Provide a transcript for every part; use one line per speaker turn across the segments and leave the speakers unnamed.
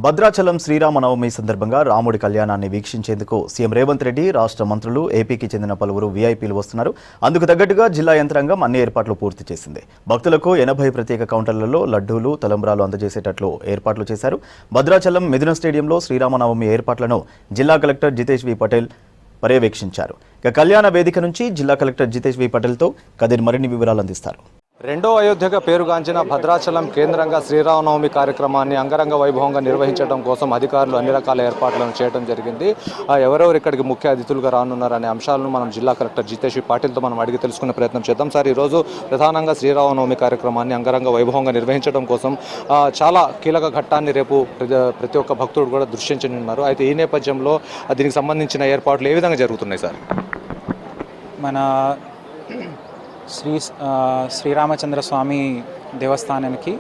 భద్రాచలం శ్రీరామనవమి సందర్భంగా రాముడి కళ్యాణాన్ని వీక్షించేందుకు సీఎం రేవంత్ రెడ్డి, రాష్ట్ర మంత్రులు, ఏపీకి చెందిన పలువురు వీఐపీలు వస్తున్నారు. అందుకు తగ్గట్టుగా జిల్లా యంత్రాంగం అన్ని ఏర్పాట్లు పూర్తి చేసింది. భక్తులకు 80 ప్రత్యేక కౌంటర్లలో లడ్డూలు, తలంబ్రాలు అందజేసేటట్లు ఏర్పాట్లు చేశారు. భద్రాచలం మిథున స్టేడియంలో శ్రీరామనవమి ఏర్పాట్లను జిల్లా కలెక్టర్ జితేష్ వి పటేల్ పర్యవేక్షించారు. ఇక కళ్యాణ వేదిక నుంచి జిల్లా కలెక్టర్ జితేష్ వి పటేల్తో కదిర్ మరిన్ని వివరాలు అందిస్తారు.
రెండో అయోధ్యగా పేరుగాంచిన భద్రాచలం కేంద్రంగా శ్రీరామనవమి కార్యక్రమాన్ని అంగరంగ వైభవంగా నిర్వహించడం కోసం అధికారులు అన్ని రకాల ఏర్పాట్లను చేయడం జరిగింది. ఎవరెవరు ఇక్కడికి ముఖ్య అతిథులుగా రానున్నారనే అంశాలను మనం జిల్లా కలెక్టర్ జితేష్ పాటిల్తో మనం అడిగి తెలుసుకునే ప్రయత్నం చేద్దాం. సార్, ఈరోజు ప్రధానంగా శ్రీరామనవమి కార్యక్రమాన్ని అంగరంగ వైభవంగా నిర్వహించడం కోసం చాలా కీలక ఘట్టాన్ని రేపు ప్రతి ఒక్క భక్తుడు కూడా దృశ్యించనున్నారు. అయితే ఈ నేపథ్యంలో దీనికి సంబంధించిన ఏర్పాట్లు ఏ విధంగా జరుగుతున్నాయి సార్?
మన శ్రీరామచంద్ర స్వామి దేవస్థానానికి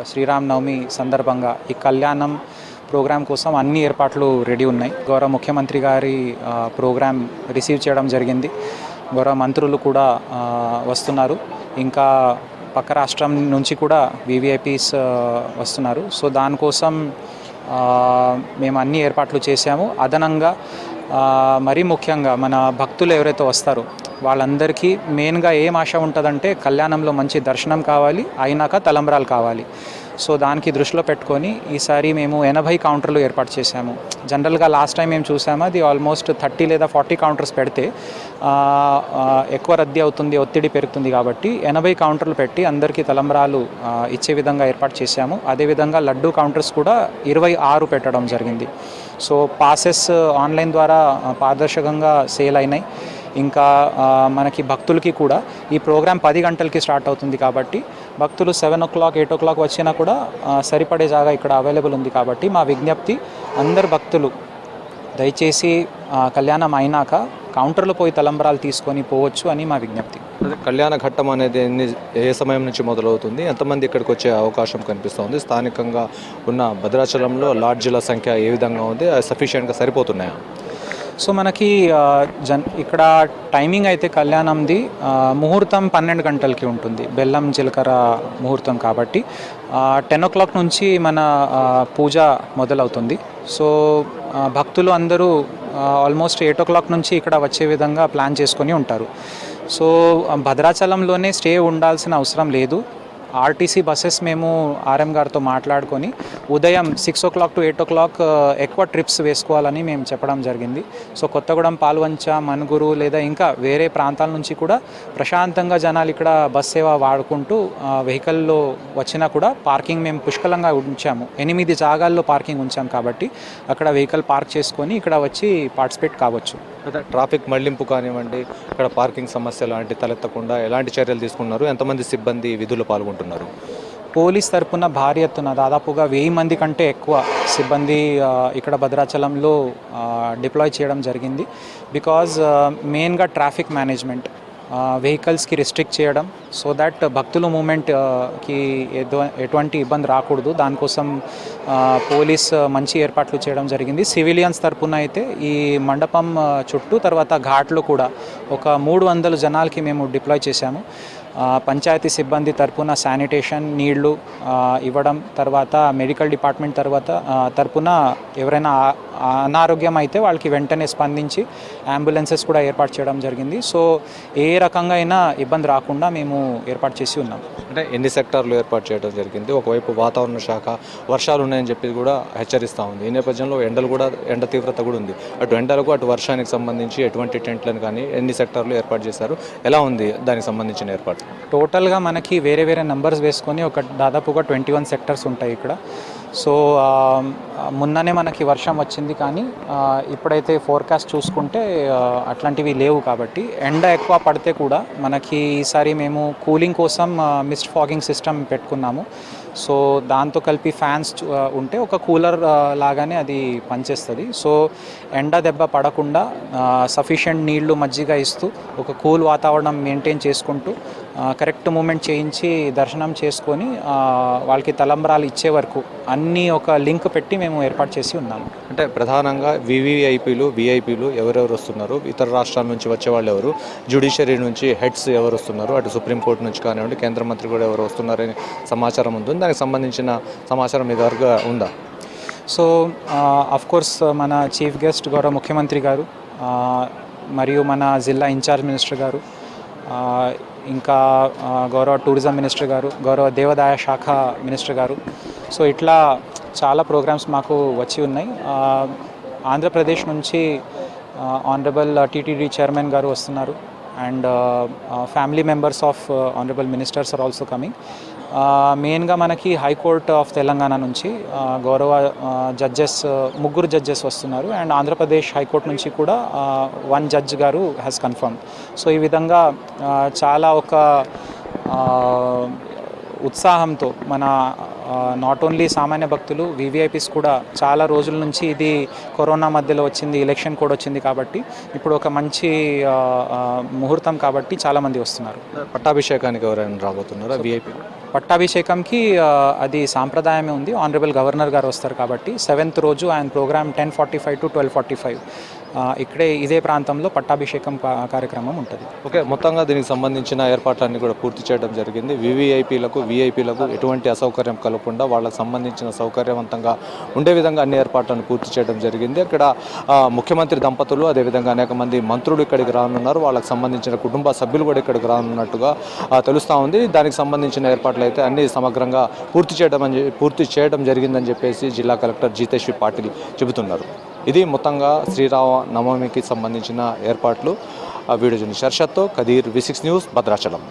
శ్రీరామనవమి సందర్భంగా ఈ కళ్యాణం ప్రోగ్రాం కోసం అన్ని ఏర్పాట్లు రెడీ ఉన్నాయి. గౌరవ ముఖ్యమంత్రి గారి ప్రోగ్రాం రిసీవ్ చేయడం జరిగింది. గౌరవ మంత్రులు కూడా వస్తున్నారు. ఇంకా పక్క రాష్ట్రం నుంచి కూడా వివిఐపీస్ వస్తున్నారు. సో దానికోసం మేము అన్ని ఏర్పాట్లు చేశాము. అదనంగా మరీ ముఖ్యంగా మన భక్తులు ఎవరైతే వస్తారో వాళ్ళందరికీ మెయిన్గా ఏం ఆశ ఉంటుందంటే కళ్యాణంలో మంచి దర్శనం కావాలి, అయినాక తలంబ్రాలు కావాలి. సో దానికి దృష్టిలో పెట్టుకొని ఈసారి మేము 80 కౌంటర్లు ఏర్పాటు చేశాము. జనరల్గా లాస్ట్ టైం మేము చూసాము అది ఆల్మోస్ట్ 30 లేదా 40 కౌంటర్స్ పెడితే ఎక్కువ రద్దీ అవుతుంది, ఒత్తిడి పెరుగుతుంది. కాబట్టి 80 కౌంటర్లు పెట్టి అందరికీ తలంబ్రాలు ఇచ్చే విధంగా ఏర్పాటు చేశాము. అదేవిధంగా లడ్డూ కౌంటర్స్ కూడా 26 పెట్టడం జరిగింది. సో పాసెస్ ఆన్లైన్ ద్వారా పారదర్శకంగా సేల్ అయినాయి. ఇంకా మనకి భక్తులకి కూడా ఈ ప్రోగ్రాం 10 గంటలకి స్టార్ట్ అవుతుంది. కాబట్టి భక్తులు 7 o'clock 8 o'clock వచ్చినా కూడా సరిపడే జాగా ఇక్కడ అవైలబుల్ ఉంది. కాబట్టి మా విజ్ఞప్తి అందరు భక్తులు దయచేసి కళ్యాణం అయినాక కౌంటర్లో పోయి తలంబ్రాలు తీసుకొని పోవచ్చు అని మా విజ్ఞప్తి.
కళ్యాణ ఘట్టం అనేది ఏ సమయం నుంచి మొదలవుతుంది? ఎంతమంది ఇక్కడికి వచ్చే అవకాశం కనిపిస్తుంది? స్థానికంగా ఉన్న భద్రాచలంలో లాడ్జీల సంఖ్య ఏ విధంగా ఉంది? సఫిషియెంట్గా సరిపోతున్నాయా?
సో మనకి ఇక్కడ టైమింగ్ అయితే కళ్యాణంది ముహూర్తం 12 గంటలకి ఉంటుంది. బెల్లం జీలకర్ర ముహూర్తం కాబట్టి 10 o'clock నుంచి మన పూజ మొదలవుతుంది. సో భక్తులు అందరూ ఆల్మోస్ట్ 8 o'clock నుంచి ఇక్కడ వచ్చే విధంగా ప్లాన్ చేసుకొని ఉంటారు. సో భద్రాచలంలోనే స్టే ఉండాల్సిన అవసరం లేదు. ఆర్టీసీ బస్సెస్ మేము ఆర్ఎం గారితో మాట్లాడుకొని ఉదయం 6 o'clock to 8 o'clock ఎక్కువ ట్రిప్స్ వేసుకోవాలని మేము చెప్పడం జరిగింది. సో కొత్తగూడెం, పాల్వంచ, మనుగురు లేదా ఇంకా వేరే ప్రాంతాల నుంచి కూడా ప్రశాంతంగా జనాలు ఇక్కడ బస్ సేవ వాడుకుంటూ వెహికల్లో వచ్చినా కూడా పార్కింగ్ మేము పుష్కలంగా ఉంచాము. 8 జాగాల్లో పార్కింగ్ ఉంచాము. కాబట్టి అక్కడ వెహికల్ పార్క్ చేసుకొని ఇక్కడ వచ్చి పార్టిసిపేట్ కావచ్చు.
ట్రాఫిక్ మళ్లింపు కానివ్వండి, ఇక్కడ పార్కింగ్ సమస్య లాంటి తలెత్తకుండా ఎలాంటి చర్యలు తీసుకున్నారు? ఎంతమంది సిబ్బంది విధులు పాల్గొంటున్నారు?
పోలీస్ తరపున భారీ ఎత్తున దాదాపుగా 1000 మంది కంటే ఎక్కువ సిబ్బంది ఇక్కడ భద్రాచలంలో డిప్లాయ్ చేయడం జరిగింది. బికాజ్ మెయిన్గా ట్రాఫిక్ మేనేజ్మెంట్, వెహికల్స్కి రిస్ట్రిక్ట్ చేయడం, సో దట్ భక్తుల మూమెంట్కి ఎటువంటి ఇబ్బంది రాకూడదు. దానికోసం పోలీస్ మంచి ఏర్పాట్లు చేయడం జరిగింది. సివిలియన్స్ తరపున అయితే ఈ మండపం చుట్టూ తర్వాత ఘాట్లో కూడా ఒక 300 జనాలకి మేము డిప్లాయ్ చేశాము. పంచాయతీ సిబ్బంది తరపున శానిటేషన్ నీళ్లు ఇవ్వడం, తర్వాత మెడికల్ డిపార్ట్మెంట్ తరపున ఎవరైనా అనారోగ్యం అయితే వాళ్ళకి వెంటనే స్పందించి అంబులెన్సెస్ కూడా ఏర్పాటు చేయడం జరిగింది. సో ఏ రకంగా అయినా ఇబ్బంది రాకుండా మేము ఏర్పాటు చేసి ఉన్నాం.
అంటే ఎన్ని సెక్టార్లు ఏర్పాటు చేయడం జరిగింది? ఒకవైపు వాతావరణ శాఖ వర్షాలు ఉన్నాయని చెప్పి కూడా హెచ్చరిస్తూ ఉంది. ఈ నేపథ్యంలో ఎండ తీవ్రత కూడా ఉంది. అటు ఎండలకు అటు వర్షానికి సంబంధించి ఎటువంటి టెంట్లను కానీ ఎన్ని సెక్టార్లు ఏర్పాటు చేశారు? ఎలా ఉంది దానికి సంబంధించిన ఏర్పాటు?
టోటల్గా మనకి వేరే నంబర్స్ వేసుకొని దాదాపుగా 21 సెక్టర్స్ ఉంటాయి ఇక్కడ. సో మొన్ననే మనకి వర్షం వచ్చింది, కానీ ఇప్పుడైతే ఫోర్కాస్ట్ చూసుకుంటే అట్లాంటివి లేవు. కాబట్టి ఎండ ఎక్కువ పడితే కూడా మనకి ఈసారి మేము కూలింగ్ కోసం మిస్ట్ ఫాగింగ్ సిస్టమ్ పెట్టుకున్నాము. సో దాంతో కలిపి ఫ్యాన్స్ ఉంటే ఒక కూలర్ లాగానే అది పనిచేస్తుంది. సో ఎండ దెబ్బ పడకుండా సఫిషియెంట్ నీళ్లు, మజ్జిగ ఇస్తూ ఒక కూల్ వాతావరణం మెయింటైన్ చేసుకుంటూ కరెక్ట్ మూమెంట్ చేయించి దర్శనం చేసుకొని వాళ్ళకి తలంబ్రాలు ఇచ్చే వరకు అన్నీ ఒక లింక్ పెట్టి మేము ఏర్పాటు చేసి ఉన్నాము.
అంటే ప్రధానంగా విఐపీలు ఎవరెవరు వస్తున్నారు? ఇతర రాష్ట్రాల నుంచి వచ్చే వాళ్ళు ఎవరు? జ్యుడిషియరీ నుంచి హెడ్స్ ఎవరు వస్తున్నారు? అటు సుప్రీంకోర్టు నుంచి కానివ్వండి, కేంద్ర మంత్రి కూడా ఎవరు వస్తున్నారని సమాచారం ఉంటుంది. దానికి సంబంధించిన సమాచారం మీ దగ్గర ఉందా?
సో అఫ్ కోర్స్ మన చీఫ్ గెస్ట్ గౌరవ ముఖ్యమంత్రి గారు మరియు మన జిల్లా ఇన్ఛార్జ్ మినిస్టర్ గారు ఇంకా గౌరవ టూరిజం మినిస్టర్ గారు, గౌరవ దేవాదాయ శాఖ మినిస్టర్ గారు, సో ఇట్లా చాలా ప్రోగ్రామ్స్ మాకు వచ్చి ఉన్నాయి. ఆంధ్రప్రదేశ్ నుంచి ఆనరబుల్ టీటీడీ చైర్మన్ గారు వస్తున్నారు and family members of honourable ministers are also coming. మెయిన్గా మనకి హైకోర్ట్ ఆఫ్ తెలంగాణ నుంచి గౌరవ జడ్జెస్, ముగ్గురు జడ్జెస్ వస్తున్నారు అండ్ ఆంధ్రప్రదేశ్ హైకోర్టు నుంచి కూడా 1 జడ్జ్ గారు హ్యాస్ కన్ఫర్మ్. సో ఈ విధంగా చాలా ఒక ఉత్సాహంతో మన నాట్ ఓన్లీ సామాన్య భక్తులు, వివిఐపీస్ కూడా చాలా రోజుల నుంచి ఇది కరోనా మధ్యలో వచ్చింది, ఎలక్షన్ కూడా వచ్చింది కాబట్టి ఇప్పుడు ఒక మంచి ముహూర్తం కాబట్టి చాలామంది వస్తున్నారు.
పట్టాభిషేకానికి ఎవరైనా రాబోతున్నారా విఐపీ?
పట్టాభిషేకంకి అది సాంప్రదాయమే ఉంది. ఆనరబుల్ గవర్నర్ గారు వస్తారు కాబట్టి 7th రోజు ఆయన ప్రోగ్రామ్ 10:45 to 12:45 ఇక్కడే ఇదే ప్రాంతంలో పట్టాభిషేకం కార్యక్రమం ఉంటుంది.
ఓకే, మొత్తంగా దీనికి సంబంధించిన ఏర్పాట్లన్నీ కూడా పూర్తి చేయడం జరిగింది. వివిఐపీలకు, విఐపీలకు ఎటువంటి అసౌకర్యం కలగకుండా వాళ్ళకి సంబంధించిన సౌకర్యవంతంగా ఉండే విధంగా అన్ని ఏర్పాట్లను పూర్తి చేయడం జరిగింది. ఇక్కడ ముఖ్యమంత్రి దంపతులు, అదేవిధంగా అనేక మంది మంత్రులు ఇక్కడికి రానున్నారు. వాళ్ళకి సంబంధించిన కుటుంబ సభ్యులు కూడా ఇక్కడికి రానున్నట్టుగా తెలుస్తూ ఉంది. దానికి సంబంధించిన ఏర్పాట్లు అయితే అన్ని సమగ్రంగా పూర్తి చేయడం జరిగిందని చెప్పేసి జిల్లా కలెక్టర్ జితేశ్వరి పాటిల్ చెబుతున్నారు. ఇది మొత్తంగా శ్రీరామ నవమికి సంబంధించిన ఏర్పాట్లు. వీడియో జర్నలిస్ట్ షర్షత్తో కదీర్, V6 న్యూస్, భద్రాచలం.